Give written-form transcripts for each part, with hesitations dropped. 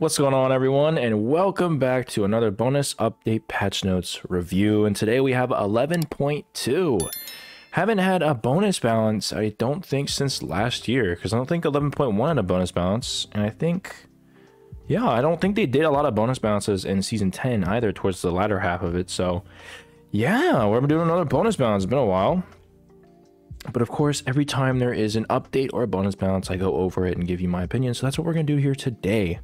What's going on, everyone, and welcome back to another bonus update patch notes review. And today we have 11.2. Haven't had a bonus balance, I don't think, since last year, because I don't think 11.1 had a bonus balance. And I think, yeah, I don't think they did a lot of bonus balances in season 10 either, towards the latter half of it. So yeah, we're doing another bonus balance. It's been a while. But of course, every time there is an update or a bonus balance, I go over it and give you my opinion. So that's what we're going to do here today.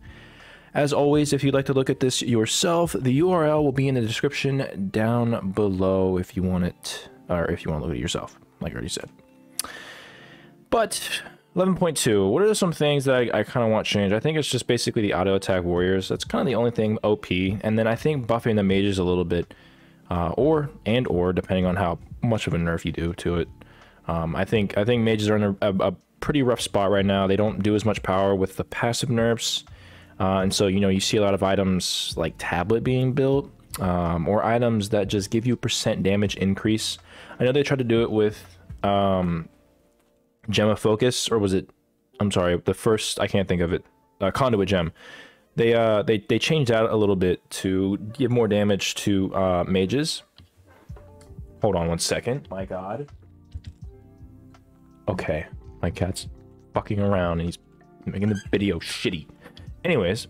As always, if you'd like to look at this yourself, the URL will be in the description down below if you want it, or if you want to look at it yourself, like I already said. But 11.2, what are some things that I kind of want changed? I think it's just basically the auto attack warriors. That's kind of the only thing OP. And then I think buffing the mages a little bit, or depending on how much of a nerf you do to it. I think mages are in a pretty rough spot right now. They don't do as much power with the passive nerfs. And so, you know, you see a lot of items like tablet being built, or items that just give you % damage increase. I know they tried to do it with Gem of Focus, or was it, I'm sorry, the first, I can't think of it, Conduit Gem. They changed out a little bit to give more damage to mages. Hold on one second, my god. Okay, my cat's fucking around and he's making the video shitty. Anyways,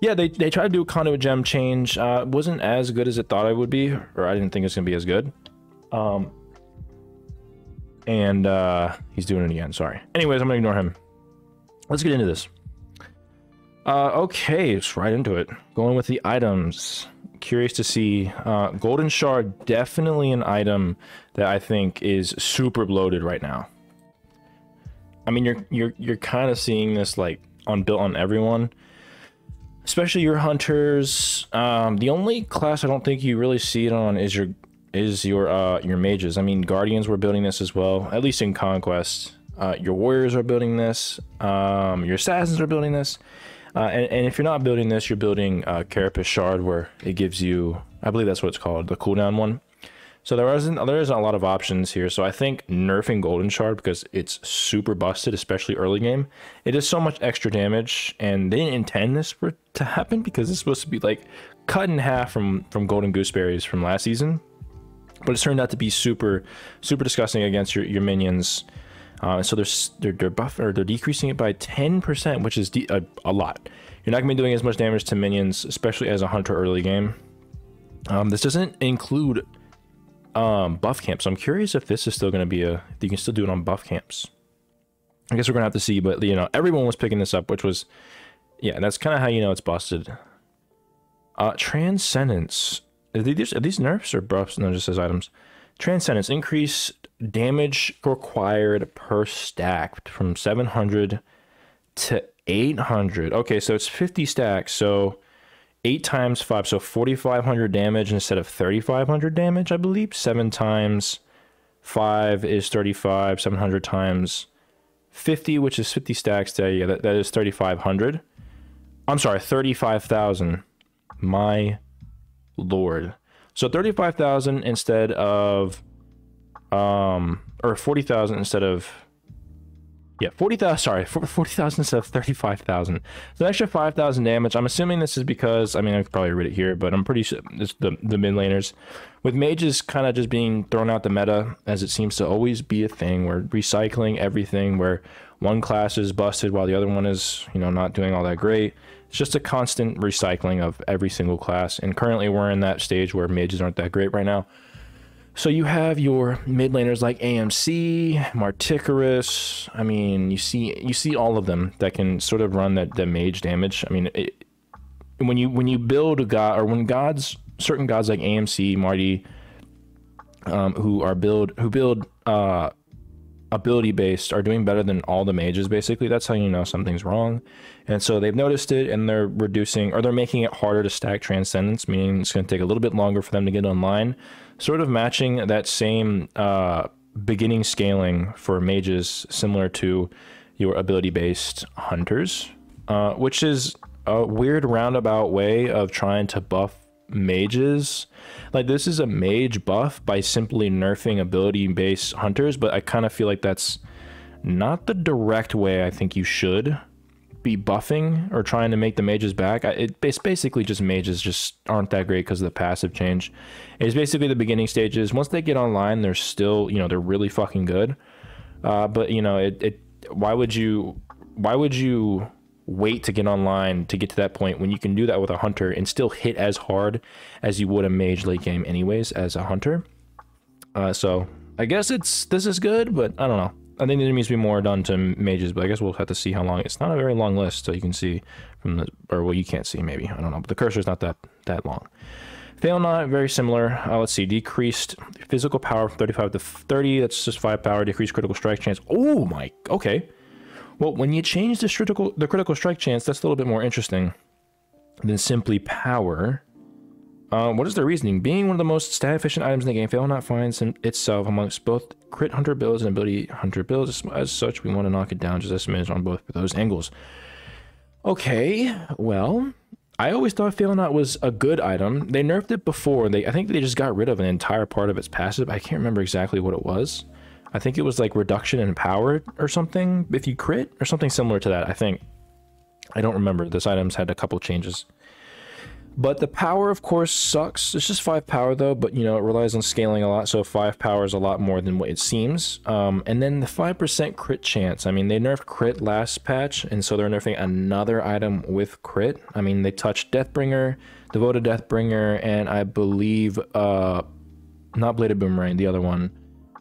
yeah, they tried to do a Conduit Gem change. It wasn't as good as it thought it would be, or I didn't think it's gonna be as good. He's doing it again, sorry. Anyways, I'm gonna ignore him. Let's get into this. Okay, just right into it. Going with the items. Curious to see, Golden Shard, definitely an item that I think is super bloated right now. I mean, you're kind of seeing this like built on everyone, especially your hunters. The only class I don't think you really see it on is your mages. I mean, guardians were building this as well, at least in conquest. Your warriors are building this, your assassins are building this, and if you're not building this, you're building Carapace Shard, where it gives you, I believe that's what it's called, the cooldown one. So there isn't a lot of options here. So I think nerfing Golden Shard, because it's super busted, especially early game, it does so much extra damage, and they didn't intend this to happen, because it's supposed to be like cut in half from Golden Gooseberries from last season. But it's turned out to be super disgusting against your minions. So they're decreasing it by 10%, which is a lot. You're not gonna be doing as much damage to minions, especially as a hunter early game. This doesn't include buff camps. So I'm curious if this is still going to be you can still do it on buff camps. I guess we're gonna have to see, but you know, everyone was picking this up, which was, yeah, that's kind of how you know it's busted. Transcendence, are these nerfs or buffs? No, it just says items. Transcendence, increased damage required per stack from 700 to 800. Okay, so it's 50 stacks, so 8 times 5, so 4,500 damage instead of 3,500 damage, I believe. 7 times 5 is 35, 700 times 50, which is 50 stacks there. Yeah, that is 3,500. I'm sorry, 35,000. My lord. So 35,000 instead of, or 40,000 instead of, yeah, 40,000, sorry, 40,000 instead of 35,000. So an extra 5,000 damage. I'm assuming this is because, I mean, I could probably read it here, but I'm pretty sure it's the mid laners. With mages kind of just being thrown out the meta, as it seems to always be a thing, where recycling everything, where one class is busted while the other one is, you know, not doing all that great. It's just a constant recycling of every single class. And currently we're in that stage where mages aren't that great right now. So you have your mid laners like AMC, Marticarus. I mean, you see all of them that can sort of run that mage damage. I mean, when you build a god, or when certain gods like AMC, Marty, who build ability based, are doing better than all the mages, basically, that's how you know something's wrong. And so they've noticed it, and they're reducing, or they're making it harder to stack Transcendence, meaning it's going to take a little bit longer for them to get online, sort of matching that same beginning scaling for mages, similar to your ability based hunters, which is a weird roundabout way of trying to buff mages. Like, this is a mage buff by simply nerfing ability based hunters, but I kind of feel like that's not the direct way I think you should be buffing or trying to make the mages back. It's basically just mages just aren't that great because of the passive change. It's basically the beginning stages. Once they get online, they're still, you know, they're really fucking good. But you know, why would you wait to get online to get to that point when you can do that with a hunter and still hit as hard as you would a mage late game anyways as a hunter? So I guess this is good, but I don't know. I think there needs to be more done to mages, but I guess we'll have to see how long. It's not a very long list, so you can see from the, or well, you can't see maybe, I don't know, but the cursor's not that long. Fail not, very similar. Let's see, decreased physical power from 35 to 30. That's just 5 power. Decreased critical strike chance. Oh my, okay. Well, when you change the critical strike chance, that's a little bit more interesting than simply power. What is the reasoning? Being one of the most stat efficient items in the game, Fail not finds itself amongst both crit hunter builds and ability hunter builds. As such, we want to knock it down just a smidge on both of those angles. Okay, well, I always thought Fail not was a good item. They nerfed it before. I think they just got rid of an entire part of its passive. I can't remember exactly what it was. I think it was like reduction in power or something if you crit or something similar to that, I think. I don't remember. This item's had a couple changes. But the power, of course, sucks. It's just 5 power, though, but, you know, it relies on scaling a lot, so 5 power is a lot more than what it seems. And then the 5% crit chance. I mean, they nerfed crit last patch, and so they're nerfing another item with crit. I mean, they touched Deathbringer, Devoted Deathbringer, and I believe, not Bladed Boomerang, the other one.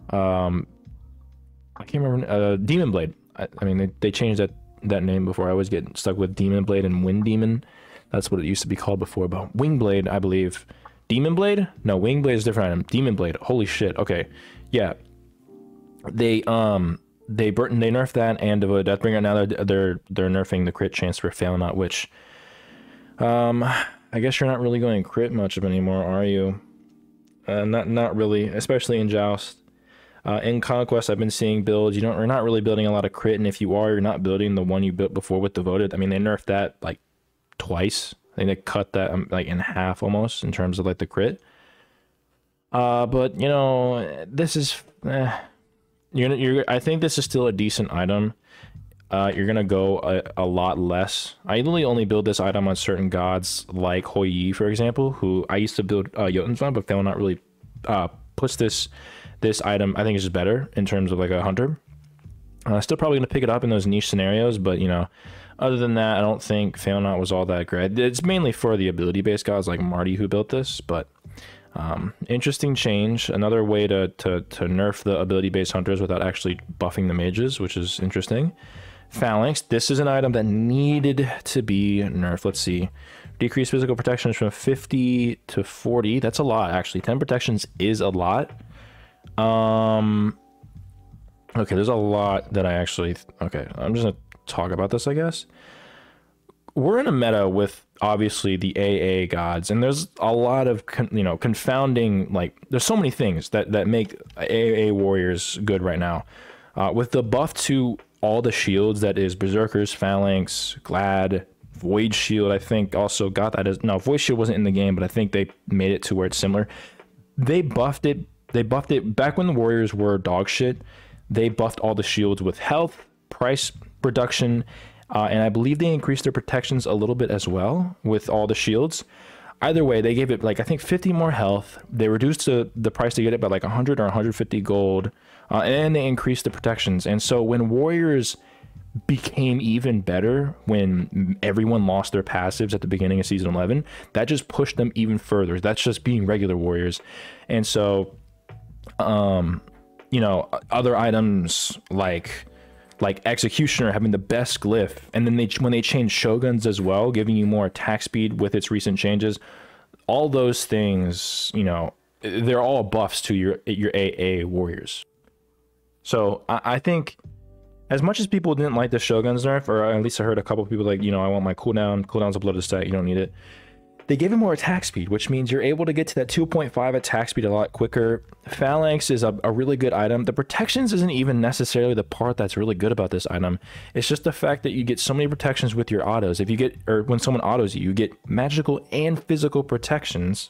I can't remember, Demon Blade. I mean, they changed that name before. I always get stuck with Demon Blade and Wind Demon. That's what it used to be called before, but Wing Blade, I believe. Demon Blade? No, Wing Blade is a different item. Demon Blade. Holy shit. Okay. Yeah. They nerfed that and Devoted Deathbringer. Now they're nerfing the crit chance for Fail Not, which I guess you're not really going crit much of anymore, are you? Not really, especially in Joust. In Conquest, I've been seeing builds. You're not really building a lot of crit, and if you are, you're not building the one you built before with Devoted. I mean, they nerfed that like twice. I think they cut that like in half almost in terms of like the crit. But you know, this is I think this is still a decent item. You're gonna go a lot less. I literally only build this item on certain gods like Hoi Yi, for example, who I used to build Jotuns on, but Fail Not really puts this item, I think, is just better in terms of like a hunter. Still probably gonna pick it up in those niche scenarios, but you know, other than that, I don't think Fail Not was all that great. It's mainly for the ability-based gods like Marty who built this, but interesting change. Another way to nerf the ability-based hunters without actually buffing the mages, which is interesting. Phalanx. This is an item that needed to be nerfed. Let's see. Decrease physical protections from 50 to 40. That's a lot, actually. 10 protections is a lot. Okay, there's a lot that I actually... Okay, I'm just going to talk about this, I guess. We're in a meta with obviously the AA gods, and there's a lot of confounding, like, there's so many things that make AA warriors good right now. With the buff to all the shields, that is Berserkers, Phalanx, Glad, Void Shield, I think also got that as... No, Void Shield wasn't in the game, but I think they made it to where it's similar. They buffed it back when the warriors were dog shit. They buffed all the shields with health, price reduction, and I believe they increased their protections a little bit as well with all the shields. Either way, they gave it like, I think 50 more health. They reduced the price to get it by like 100 or 150 gold, and they increased the protections. And so when warriors became even better, when everyone lost their passives at the beginning of season 11, that just pushed them even further. That's just being regular warriors. And so you know, other items like Executioner having the best glyph, and then when they changed Shoguns as well, giving you more attack speed with its recent changes, all those things, you know, they're all buffs to your AA warriors. So I think, as much as people didn't like the Shogun's nerf, or at least I heard a couple of people like, you know, I want my cooldown's a blooded stat, you don't need it. They gave it more attack speed, which means you're able to get to that 2.5 attack speed a lot quicker. Phalanx is a really good item. The protections isn't even necessarily the part that's really good about this item. It's just the fact that you get so many protections with your autos. If you get, or when someone autos you, you get magical and physical protections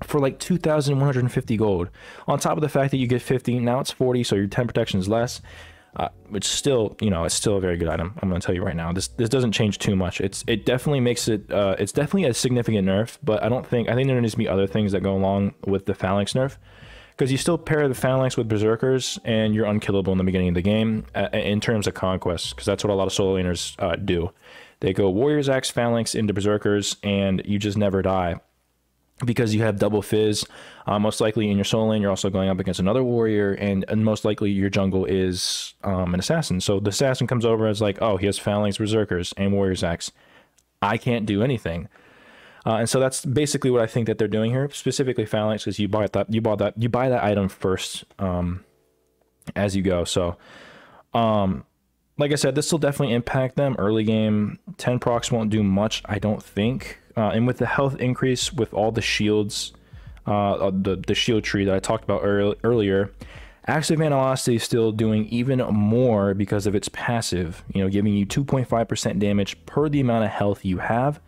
for like 2,150 gold. On top of the fact that you get 50, now it's 40, so your 10 protections less. which still, you know, it's still a very good item. I'm going to tell you right now. This doesn't change too much. It definitely makes it. It's definitely a significant nerf, but I think there needs to be other things that go along with the Phalanx nerf, because you still pair the Phalanx with Berserkers and you're unkillable in the beginning of the game in terms of conquest, because that's what a lot of solo laners do. They go Warriors Axe Phalanx into Berserkers and you just never die, because you have double fizz. Most likely in your solo lane, you're also going up against another warrior, and most likely your jungle is an assassin. So the assassin comes over as like, oh, he has Phalanx, Berserkers, and Warriors Axe. I can't do anything. And so that's basically what I think that they're doing here, specifically Phalanx, because you buy that item first as you go. So, like I said, this will definitely impact them early game. 10 procs won't do much, I don't think. And with the health increase, with all the shields, the shield tree that I talked about earlier, active animosity is still doing even more because of its passive, you know, giving you 2.5% damage per the amount of health you have.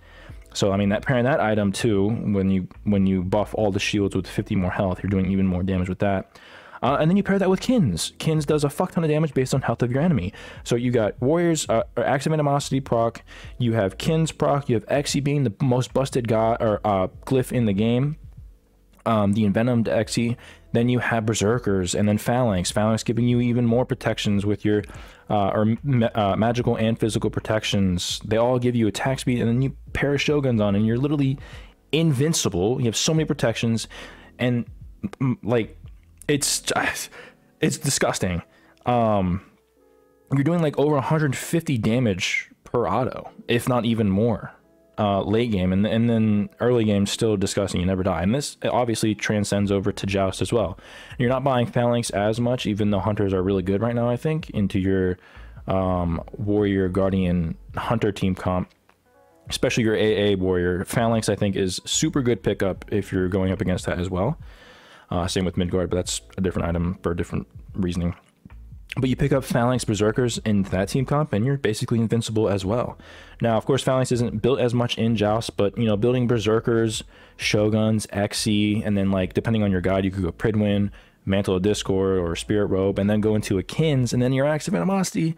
So I mean, that pairing that item too, when you buff all the shields with 50 more health, you're doing even more damage with that. And then you pair that with Kins. Kins does a fuck ton of damage based on health of your enemy. So you got Warriors, active animosity proc, you have Kins proc, you have Exi being the most busted god or glyph in the game, the envenomed Exi. Then you have Berserkers, and then Phalanx giving you even more protections with your magical and physical protections. They all give you attack speed, and then you pair Shoguns on, and you're literally invincible. You have so many protections, and like, it's disgusting. You're doing like over 150 damage per auto, if not even more. Late game, and then early game, still disgusting. You never die, and this obviously transcends over to Joust as well. You're not buying Phalanx as much, even though Hunters are really good right now, I think, into your Warrior, Guardian, Hunter team comp, especially your AA Warrior. Phalanx, I think, is super good pickup if you're going up against that as well. Same with Midgard, but that's a different item for a different reasoning. But you pick up Phalanx Berserkers in that team comp, and you're basically invincible as well. Now, of course, Phalanx isn't built as much in Joust, but, you know, building Berserkers, Shoguns, Exi, and then, like, depending on your guide, you could go Pridwin, Mantle of Discord, or Spirit Robe, and then go into a Kins, and then your active animosity.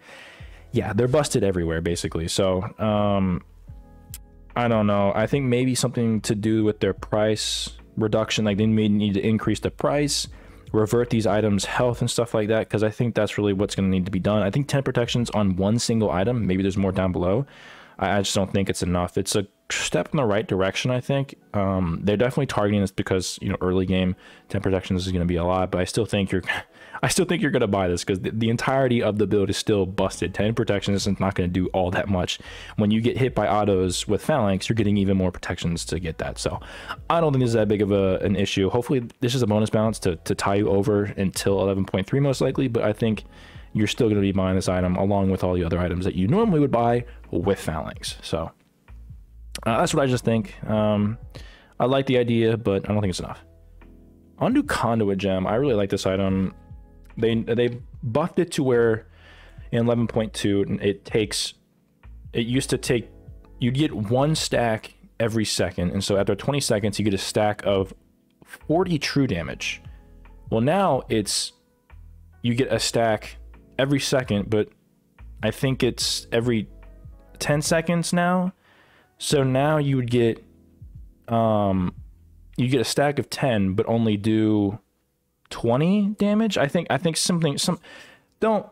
Yeah, they're busted everywhere, basically. So, I don't know. I think maybe something to do with their price reduction. Like, they may need to increase the price, revert these items health and stuff like that, because I think that's really what's going to need to be done. I think 10 protections on one single item, maybe there's more down below. I just don't think it's enough. It's a step in the right direction, I think. They're definitely targeting this because, you know, early game 10 protections is going to be a lot, but I still think you're going to buy this, because the entirety of the build is still busted. 10 protections is not going to do all that much. When you get hit by autos with Phalanx, you're getting even more protections to get that. So I don't think this is that big of an issue. Hopefully this is a bonus balance to tie you over until 11.3 most likely, but I think you're still going to be buying this item along with all the other items that you normally would buy with Phalanx. So that's what I just think. I like the idea, but I don't think it's enough. On to Conduit Gem. I really like this item. They buffed it to where in 11.2 it used to take, you'd get one stack every second, and so after 20 seconds you get a stack of 40 true damage. Well, now you get a stack every second, but I think it's every 10 seconds now. So now you would get a stack of 10 but only do 20 damage. I think don't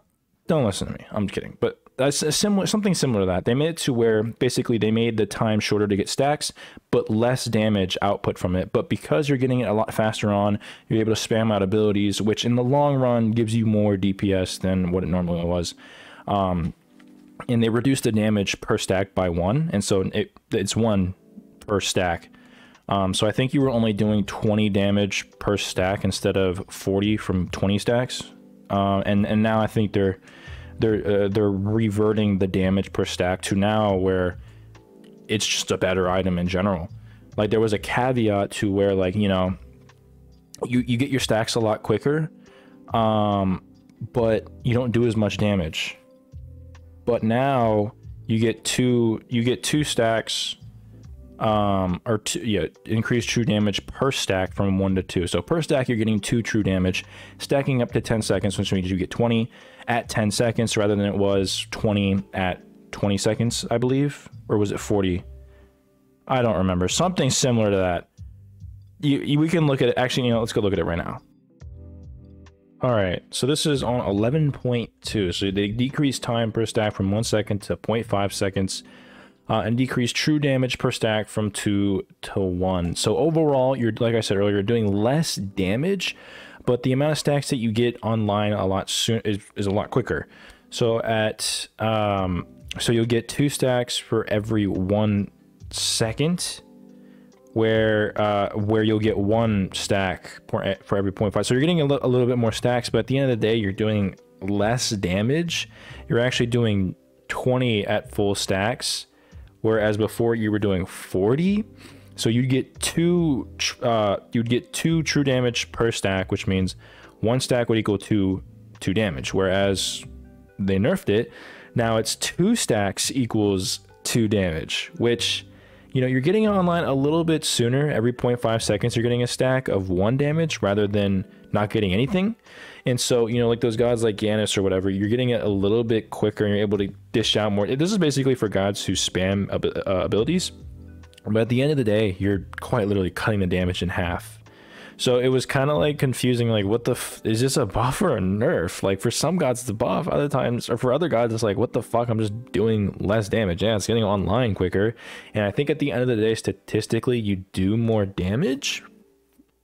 listen to me, I'm kidding, but that's something similar to that. They made it to where basically they made the time shorter to get stacks but less damage output from it, but because you're getting it a lot faster on, you're able to spam out abilities, which in the long run gives you more DPS than what it normally was. And they reduced the damage per stack by 1, and so it's 1 per stack. So I think you were only doing 20 damage per stack instead of 40 from 20 stacks. And now I think they're reverting the damage per stack to now where it's just a better item in general. Like, there was a caveat to where, like, you know, you get your stacks a lot quicker, but you don't do as much damage. But now you get two stacks or two, yeah, increase true damage per stack from 1 to 2. So per stack, you're getting 2 true damage, stacking up to 10 seconds, which means you get 20 at 10 seconds rather than it was 20 at 20 seconds, I believe. Or was it 40? I don't remember. Something similar to that. We can look at it. Actually, let's go look at it right now. All right, so this is on 11.2. So they decrease time per stack from 1 second to 0.5 seconds. And decrease true damage per stack from 2 to 1. So overall, you're, like I said earlier, you're doing less damage, but the amount of stacks that you get online a lot soon is a lot quicker. So so you'll get 2 stacks for every 1 second, where you'll get 1 stack for every 0.5. So you're getting a little bit more stacks, but at the end of the day, you're doing less damage. You're actually doing 20 at full stacks, whereas before you were doing 40. So you'd get 2 true damage per stack, which means 1 stack would equal 2 damage, whereas they nerfed it. Now it's 2 stacks equals 2 damage, which, you're getting it online a little bit sooner. Every 0.5 seconds, you're getting a stack of 1 damage rather than not getting anything. And so, like those gods like Ganis or whatever, you're getting it a little bit quicker and you're able to dish out more. This is basically for gods who spam abilities. But at the end of the day, you're quite literally cutting the damage in half. So it was kind of like confusing, like, what the is this a buff or a nerf? Like, for some gods it's a buff, other times, or for other gods it's like, what the fuck, I'm just doing less damage. Yeah, it's getting online quicker. And I think at the end of the day, statistically, you do more damage,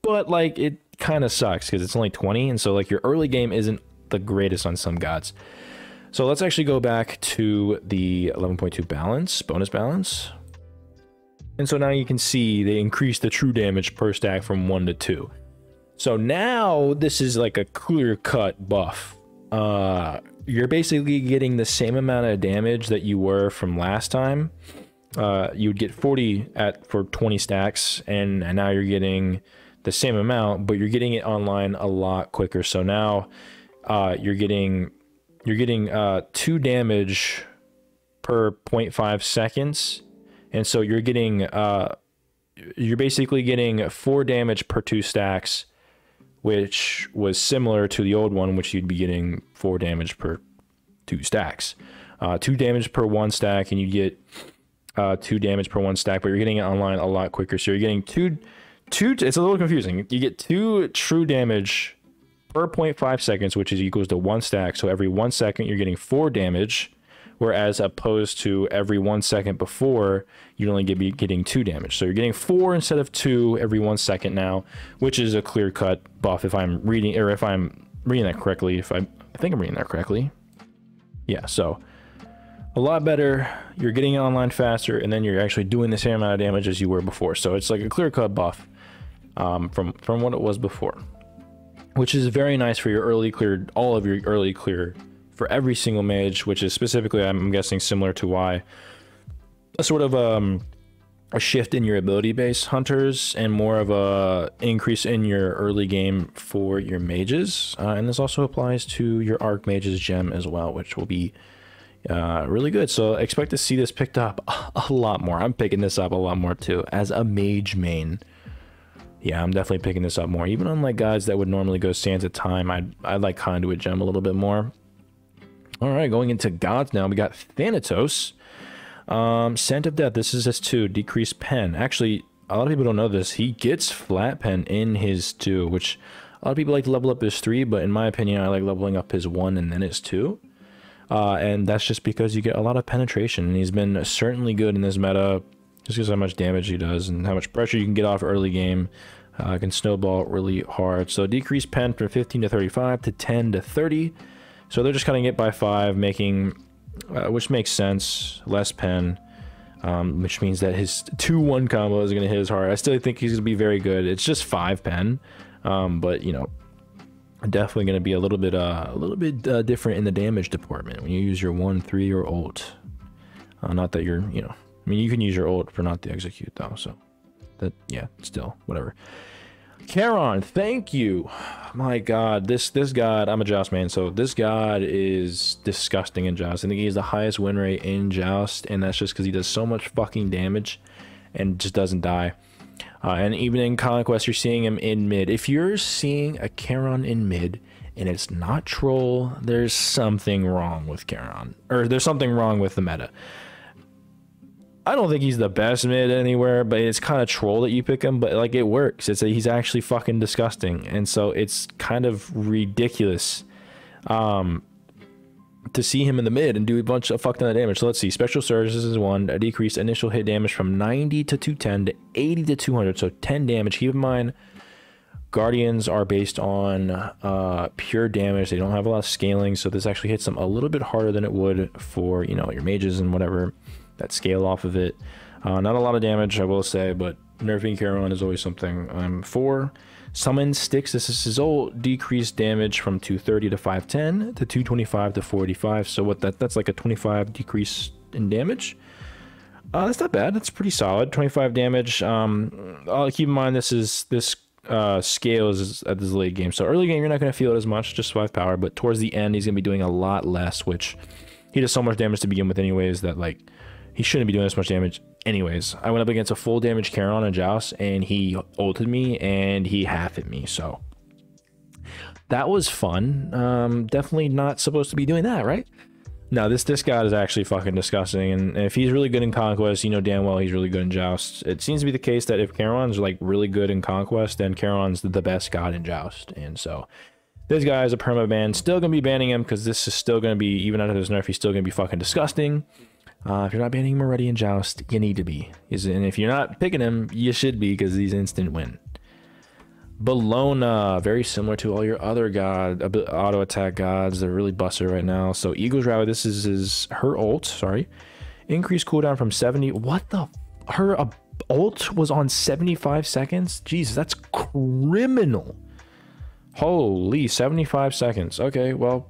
but like, it kind of sucks because it's only 20, and so like your early game isn't the greatest on some gods. So let's actually go back to the 11.2 balance, bonus balance. And so now you can see they increased the true damage per stack from 1 to 2. So now this is like a clear-cut buff. You're basically getting the same amount of damage that you were from last time. You'd get 40 for 20 stacks, and now you're getting the same amount, but you're getting it online a lot quicker. So now you're getting 2 damage per 0.5 seconds. And so you're basically getting 4 damage per 2 stacks, which was similar to the old one, which you'd be getting 4 damage per 2 stacks. 2 damage per 1 stack, and you get 2 damage per 1 stack, but you're getting it online a lot quicker. So you're getting two, it's a little confusing. You get 2 true damage per 0.5 seconds, which is equals to 1 stack. So every 1 second, you're getting 4 damage. Whereas opposed to every 1 second before, you'd only be getting 2 damage. So you're getting 4 instead of 2 every 1 second now, which is a clear-cut buff if I'm reading, or if I'm reading that correctly. I think I'm reading that correctly. Yeah, so a lot better. You're getting it online faster, and then you're actually doing the same amount of damage as you were before. So it's like a clear-cut buff from what it was before, which is very nice for your early clear, all of your early clear for every single mage, which is specifically, I'm guessing, similar to why a sort of a shift in your ability base hunters and more of a increase in your early game for your mages. And this also applies to your archmage's gem as well, which will be really good. So expect to see this picked up a lot more. I'm picking this up a lot more too as a mage main. Yeah, I'm definitely picking this up more. Even on like guys that would normally go Sands of Time, I'd like Conduit Gem a little bit more. All right, going into gods now, we got Thanatos. Scent of Death, this is his 2, decreased pen. Actually, a lot of people don't know this. He gets flat pen in his 2, which a lot of people like to level up his 3, but in my opinion, I like leveling up his 1 and then his 2. And that's just because you get a lot of penetration, and he's been certainly good in this meta, just because how much damage he does and how much pressure you can get off early game. Can snowball really hard. So decreased pen from 15 to 35 to 10 to 30. So they're just cutting it by 5, making, which makes sense, less pen, which means that his 2-1 combo is going to hit as hard. I still think he's going to be very good. It's just 5 pen, but definitely going to be a little bit different in the damage department when you use your 1-3 or ult. Not that you're, I mean, you can use your ult for not to execute though. So that, yeah, still whatever. Charon, thank you. My god, this god, I'm a Joust man, so this god is disgusting in Joust. I think he has the highest win rate in Joust, and that's just because he does so much fucking damage and just doesn't die. And even in Conquest, you're seeing him in mid. If you're seeing a Charon in mid and it's not troll, there's something wrong with Charon, or there's something wrong with the meta. I don't think he's the best mid anywhere, but it's kind of troll that you pick him, but like it works. He's actually fucking disgusting, and so it's kind of ridiculous to see him in the mid and do a bunch of fuck ton of damage. So let's see. Special Surge, this is one. A decreased initial hit damage from 90 to 210 to 80 to 200. So 10 damage. Keep in mind, Guardians are based on pure damage. They don't have a lot of scaling. So this actually hits them a little bit harder than it would for, you know, your mages and whatever that scale off of it. Not a lot of damage, I will say, but nerfing Charon is always something I'm for. Summon Sticks, this is his ult, decreased damage from 230 to 510 to 225 to 485. So what that's like a 25 decrease in damage. That's not bad. That's pretty solid. 25 damage. I'll keep in mind this scales at this late game. So early game you're not going to feel it as much, just 5 power, but towards the end he's going to be doing a lot less, which he does so much damage to begin with anyways that like he shouldn't be doing this much damage anyways. I went up against a full damage Charon in Joust and he ulted me and he half hit me, so that was fun. Definitely not supposed to be doing that, right? No, this guy is actually fucking disgusting, and if he's really good in Conquest, you know damn well he's really good in Joust. It seems to be the case that if Charon's like really good in Conquest, then Charon's the best god in Joust, and so this guy is a perma ban. Still gonna be banning him because this is still gonna be, even after this nerf, he's still gonna be fucking disgusting. If you're not banning him already in Joust, you need to be. And if you're not picking him, you should be, because he's instant win. Bellona, very similar to all your other auto attack gods. They're really busted right now. So Eagle's Rally, this is her ult, sorry. Increased cooldown from 70. What the? Her ult was on 75 seconds? Jesus, that's criminal. Holy, 75 seconds. Okay, well,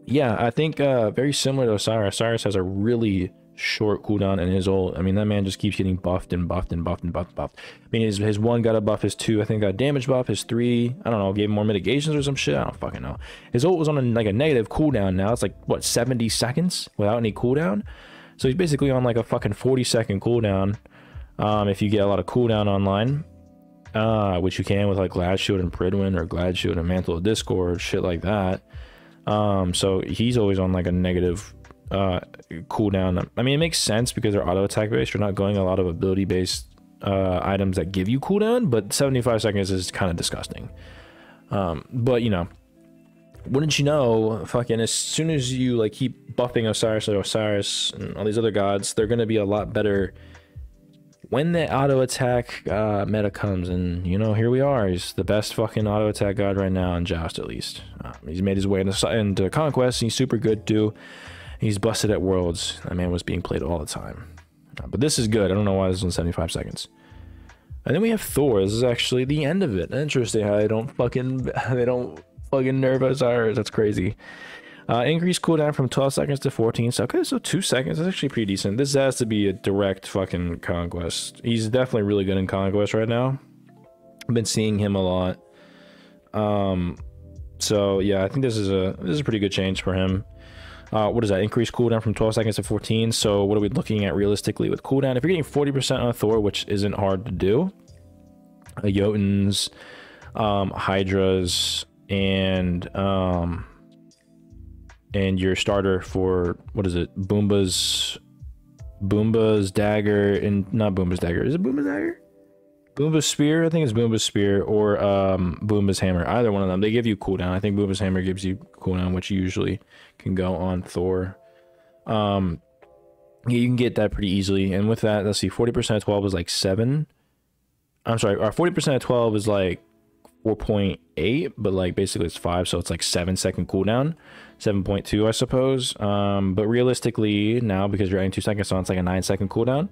yeah, I think very similar to Osiris. Osiris has a really short cooldown in his ult. I mean, that man just keeps getting buffed and buffed and buffed and buffed and buffed. I mean, his 1 got a buff, his 2 I think got a damage buff, his 3 I don't know, gave him more mitigations or some shit. I don't fucking know. His ult was on like a negative cooldown. Now it's like what, 70 seconds without any cooldown. So he's basically on like a fucking 40-second cooldown. If you get a lot of cooldown online, which you can with like Glad Shield and Pridwin, or Glad Shield and Mantle of Discord, shit like that. So he's always on like a negative cooldown. I mean, it makes sense because they're auto attack based. You're not going a lot of ability based items that give you cooldown, but 75 seconds is kind of disgusting. But you know, wouldn't you know, fucking as soon as you like keep buffing Osiris or Osiris and all these other gods, they're gonna be a lot better when the auto attack meta comes. And you know, here we are. He's the best fucking auto attack god right now in Joust, at least. He's made his way into Conquest. He's super good too. He's busted at Worlds. That man was being played all the time. But this is good. I don't know why this is in 75 seconds. And then we have Thor. This is actually the end of it. Interesting how they don't fucking nerf Osiris. That's crazy. Increased cooldown from 12 seconds to 14. So okay, so 2 seconds. That's actually pretty decent. This has to be a direct fucking Conquest. He's definitely really good in Conquest right now. I've been seeing him a lot. So yeah, I think this is a pretty good change for him. What is that? Increased cooldown from 12 seconds to 14. So what are we looking at realistically with cooldown? If you're getting 40% on Thor, which isn't hard to do, Jotuns, Hydras, and your starter for, what is it? Boomba's dagger, and not Boomba's dagger. Is it Boomba's dagger? Boomba's spear? I think it's Boomba's spear, or Boomba's hammer. Either one of them. They give you cooldown. I think Boomba's hammer gives you cooldown, which usually can go on Thor. Yeah, you can get that pretty easily. And with that, let's see, 40% of 12 is like 7. I'm sorry, 40% of 12 is like 4.8, but like basically it's 5, so it's like 7-second cooldown. 7.2, I suppose. But realistically now, because you're adding 2 seconds on, it's like a 9-second cooldown.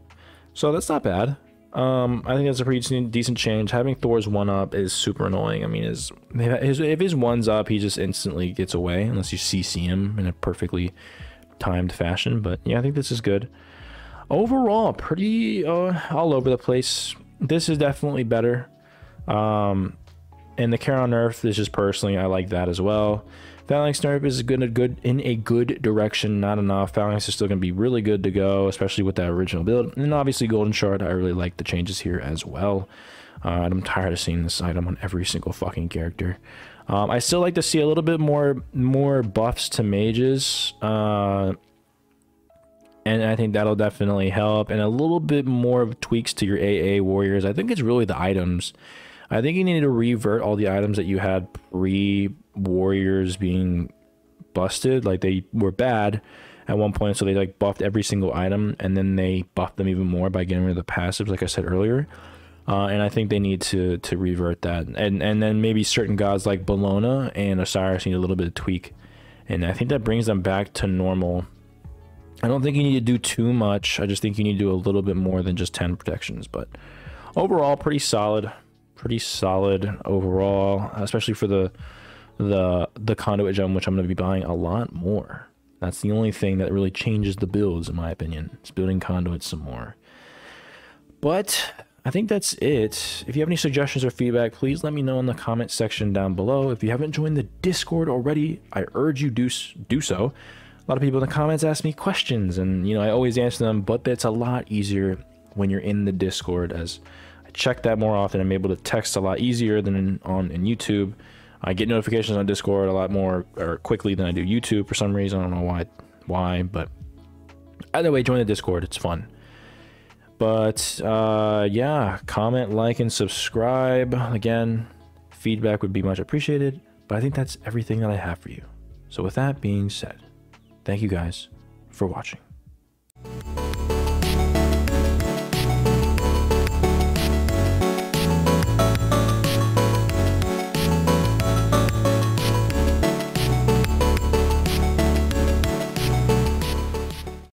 So that's not bad. I think that's a pretty decent change. Having Thor's 1 up is super annoying. I mean, if his 1's up, he just instantly gets away unless you CC him in a perfectly timed fashion. But yeah, I think this is good. Overall, pretty all over the place. This is definitely better. And the Charon Nerf is just personally, I like that as well. Phalanx Nerf is in a good direction, not enough. Phalanx is still going to be really good to go, especially with that original build. And obviously Golden Shard, I really like the changes here as well. I'm tired of seeing this item on every single fucking character. I still like to see a little bit more buffs to mages. And I think that'll definitely help. And a little bit more of tweaks to your AA warriors. I think it's really the items. I think you need to revert all the items that you had pre-warriors being busted. Like, they were bad at one point, so they like buffed every single item, and then they buffed them even more by getting rid of the passives, like I said earlier. And I think they need to revert that. And then maybe certain gods like Bellona and Osiris need a little bit of tweak. And I think that brings them back to normal. I don't think you need to do too much. I just think you need to do a little bit more than just 10 protections. But overall, pretty solid. Pretty solid overall, especially for the conduit gem, which I'm going to be buying a lot more. That's the only thing that really changes the builds, in my opinion. It's building conduits some more. But I think that's it. If you have any suggestions or feedback, please let me know in the comment section down below. If you haven't joined the Discord already, I urge you do so. A lot of people in the comments ask me questions, and I always answer them, but it's a lot easier when you're in the Discord, as I check that more often. I'm able to text a lot easier than in YouTube. I get notifications on Discord a lot more quickly than I do YouTube for some reason. I don't know why, but either way, join the Discord. It's fun. But yeah, comment, like, and subscribe. Again, feedback would be much appreciated. But I think that's everything that I have for you. So with that being said, thank you guys for watching.